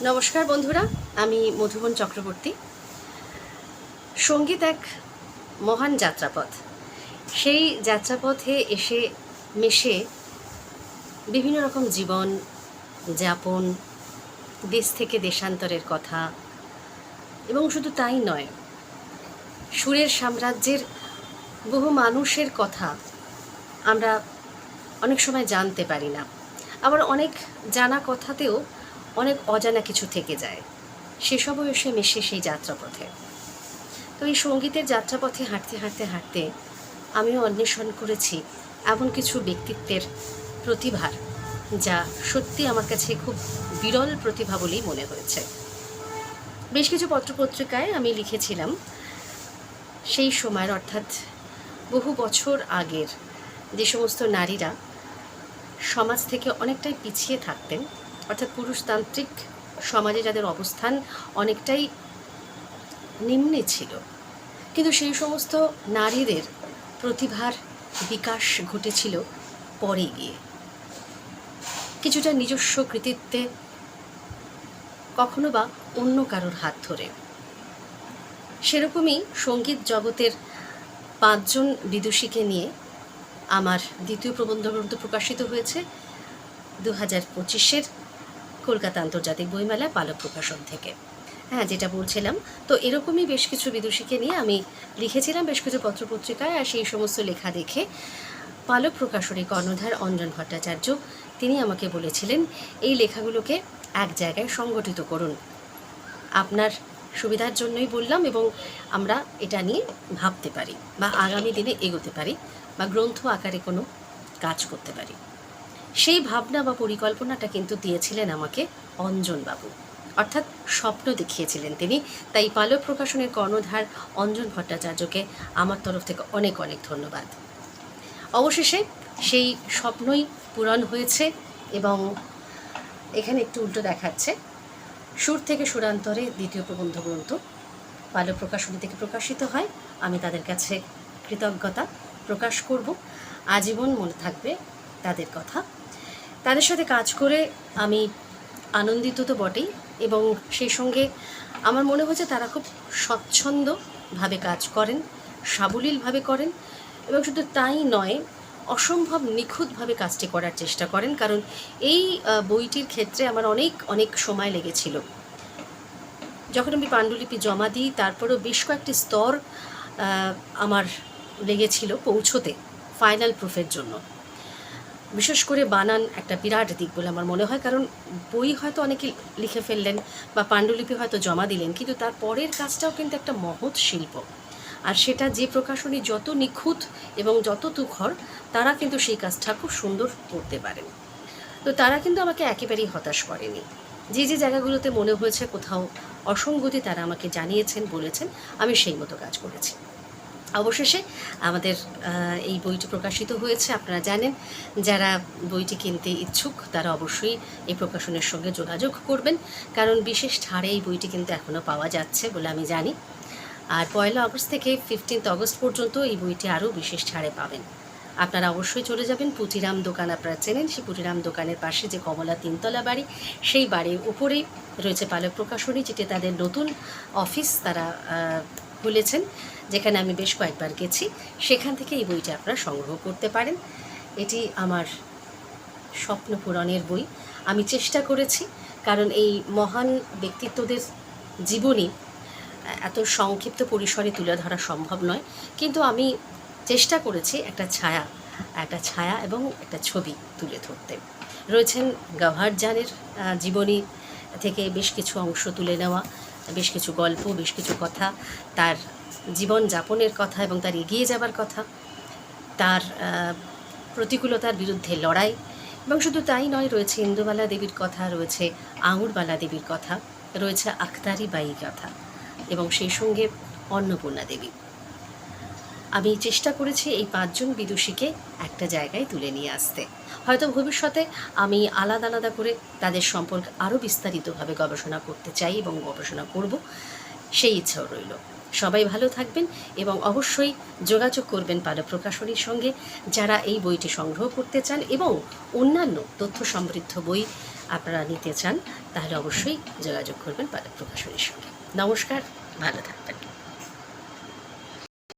নমস্কার বন্ধুরা, আমি মধুবন চক্রবর্তী। সঙ্গীত এক মহান যাত্রাপথ। সেই যাত্রাপথে এসে মিশে বিভিন্ন রকম জীবন যাপন, দেশ থেকে দেশান্তরের কথা, এবং শুধু তাই নয়, সুরের সাম্রাজ্যের বহু মানুষের কথা আমরা অনেক সময় জানতে পারি না। আবার অনেক জানা কথাতেও অনেক অজানা কিছু থেকে যায়, সেসবও এসে মেশে সেই যাত্রাপথে। তো এই সঙ্গীতের যাত্রাপথে হাঁটতে হাঁটতে হাঁটতে আমিও অন্বেষণ করেছি এমন কিছু ব্যক্তিত্বের প্রতিভার, যা সত্যি আমার কাছে খুব বিরল প্রতিভা বলেই মনে হয়েছে। বেশ কিছু পত্রপত্রিকায় আমি লিখেছিলাম সেই সময়ের, অর্থাৎ বহু বছর আগের, যে সমস্ত নারীরা সমাজ থেকে অনেকটাই পিছিয়ে থাকতেন, অর্থাৎ পুরুষতান্ত্রিক সমাজে যাদের অবস্থান অনেকটাই নিম্নে ছিল, কিন্তু সেই সমস্ত নারীদের প্রতিভার বিকাশ ঘটেছিল পরে গিয়ে, কিছুটা নিজস্ব কৃতিত্বে, কখনো বা অন্য কারোর হাত ধরে। সেরকমই সঙ্গীত জগতের 5 জন বিদুষীকে নিয়ে আমার দ্বিতীয় প্রবন্ধ গ্রন্থ প্রকাশিত হয়েছে 2025-এর কলকাতা আন্তর্জাতিক বইমেলা পালক প্রকাশন থেকে। হ্যাঁ, যেটা বলছিলাম, তো এরকমই বেশ কিছু বিদুষীকে নিয়ে আমি লিখেছিলাম বেশ কিছু পত্রপত্রিকায়। আর সেই সমস্ত লেখা দেখে পালক প্রকাশনী কর্ণধার অঞ্জন ভট্টাচার্য তিনি আমাকে বলেছিলেন, এই লেখাগুলোকে এক জায়গায় সংগঠিত করুন। আপনার সুবিধার জন্যই বললাম, এবং আমরা এটা নিয়ে ভাবতে পারি বা আগামী দিনে এগোতে পারি বা গ্রন্থ আকারে কোনো কাজ করতে পারি। সেই ভাবনা বা পরিকল্পনাটা কিন্তু দিয়েছিলেন আমাকে অঞ্জনবাবু, অর্থাৎ স্বপ্ন দেখিয়েছিলেন তিনি। তাই পালক প্রকাশনের কর্ণধার অঞ্জন ভট্টাচার্যকে আমার তরফ থেকে অনেক অনেক ধন্যবাদ। অবশেষে সেই স্বপ্নই পূরণ হয়েছে, এবং এখানে একটু উল্টো দেখাচ্ছে। সুর থেকে সুরান্তরে দ্বিতীয় প্রবন্ধ গ্রন্থ পালক প্রকাশনী থেকে প্রকাশিত হয়। আমি তাদের কাছে কৃতজ্ঞতা প্রকাশ করব, আজীবন মনে থাকবে তাদের কথা। তাদের সাথে কাজ করে আমি আনন্দিত তো বটেই, এবং সেই সঙ্গে আমার মনে হয়েছে তারা খুব স্বচ্ছন্দভাবে কাজ করেন, সাবলীলভাবে করেন, এবং শুধু তাই নয়, অসম্ভব নিখুঁতভাবে কাজটি করার চেষ্টা করেন। কারণ এই বইটির ক্ষেত্রে আমার অনেক অনেক সময় লেগেছিল। যখন আমি পাণ্ডুলিপি জমা দিই, তারপরেও বেশ কয়েকটি স্তর আমার লেগেছিল পৌঁছতে ফাইনাল প্রুফের জন্য। বিশেষ করে বানান একটা বিরাট দিক বলে আমার মনে হয়, কারণ বই হয়তো অনেকে লিখে ফেললেন বা পাণ্ডুলিপি হয়তো জমা দিলেন, কিন্তু তার পরের কাজটাও কিন্তু একটা মহৎ শিল্প। আর সেটা যে প্রকাশনী যত নিখুঁত এবং যত তুখর, তারা কিন্তু সেই কাজটা খুব সুন্দর করতে পারেন। তো তারা কিন্তু আমাকে একেবারেই হতাশ করেনি। যে যে জায়গাগুলোতে মনে হয়েছে কোথাও অসঙ্গতি, তারা আমাকে জানিয়েছেন, বলেছেন, আমি সেই মতো কাজ করেছি। অবশেষে আমাদের এই বইটি প্রকাশিত হয়েছে। আপনারা জানেন, যারা বইটি কিনতে ইচ্ছুক তারা অবশ্যই এই প্রকাশনের সঙ্গে যোগাযোগ করবেন, কারণ বিশেষ ছাড়ে এই বইটি কিন্তু এখনও পাওয়া যাচ্ছে বলে আমি জানি। আর 1 আগস্ট থেকে 15 আগস্ট পর্যন্ত এই বইটি আরও বিশেষ ছাড়ে পাবেন। আপনারা অবশ্যই চলে যাবেন পুঁথিরাম দোকান, আপনারা চেনেন, সেই পুঁথিরাম দোকানের পাশে যে কমলা 3তলা বাড়ি, সেই বাড়ির উপরেই রয়েছে পালক প্রকাশনী, যেটি তাদের নতুন অফিস তারা খুলেছেন, যেখানে আমি বেশ কয়েকবার গেছি। সেখান থেকে এই বইটি আপনারা সংগ্রহ করতে পারেন। এটি আমার স্বপ্ন পূরণের বই। আমি চেষ্টা করেছি, কারণ এই মহান ব্যক্তিত্বদের জীবনী এত সংক্ষিপ্ত পরিসরে তুলে ধরা সম্ভব নয়, কিন্তু আমি চেষ্টা করেছি একটা ছায়া এবং একটা ছবি তুলে ধরতে। রয়েছেন গওহার জানের জীবনী থেকে বেশ কিছু অংশ তুলে নেওয়া, বেশ কিছু গল্প, বেশ কিছু কথা, তার জীবন যাপনের কথা এবং তার এগিয়ে যাবার কথা, তার প্রতিকূলতার বিরুদ্ধে লড়াই, এবং শুধু তাই নয়, রয়েছে ইন্দুবালা দেবীর কথা, রয়েছে আঙুরবালা দেবীর কথা, রয়েছে আখতারি বাই কথা, এবং সেই সঙ্গে অন্নপূর্ণা দেবী। আমি চেষ্টা করেছি এই 5 জন বিদুষীকে একটা জায়গায় তুলে নিয়ে আসতে। হয়তো ভবিষ্যতে আমি আলাদা আলাদা করে তাদের সম্পর্কে আরও বিস্তারিতভাবে গবেষণা করতে চাই এবং গবেষণা করব, সেই ইচ্ছাও রইল। সবাই ভালো থাকবেন, এবং অবশ্যই যোগাযোগ করবেন পালক প্রকাশনীর সঙ্গে যারা এই বইটি সংগ্রহ করতে চান, এবং অন্যান্য তথ্য সমৃদ্ধ বই আপনারা নিতে চান তাহলে অবশ্যই যোগাযোগ করবেন পালক প্রকাশনীর সঙ্গে। নমস্কার, ভালো থাকবেন।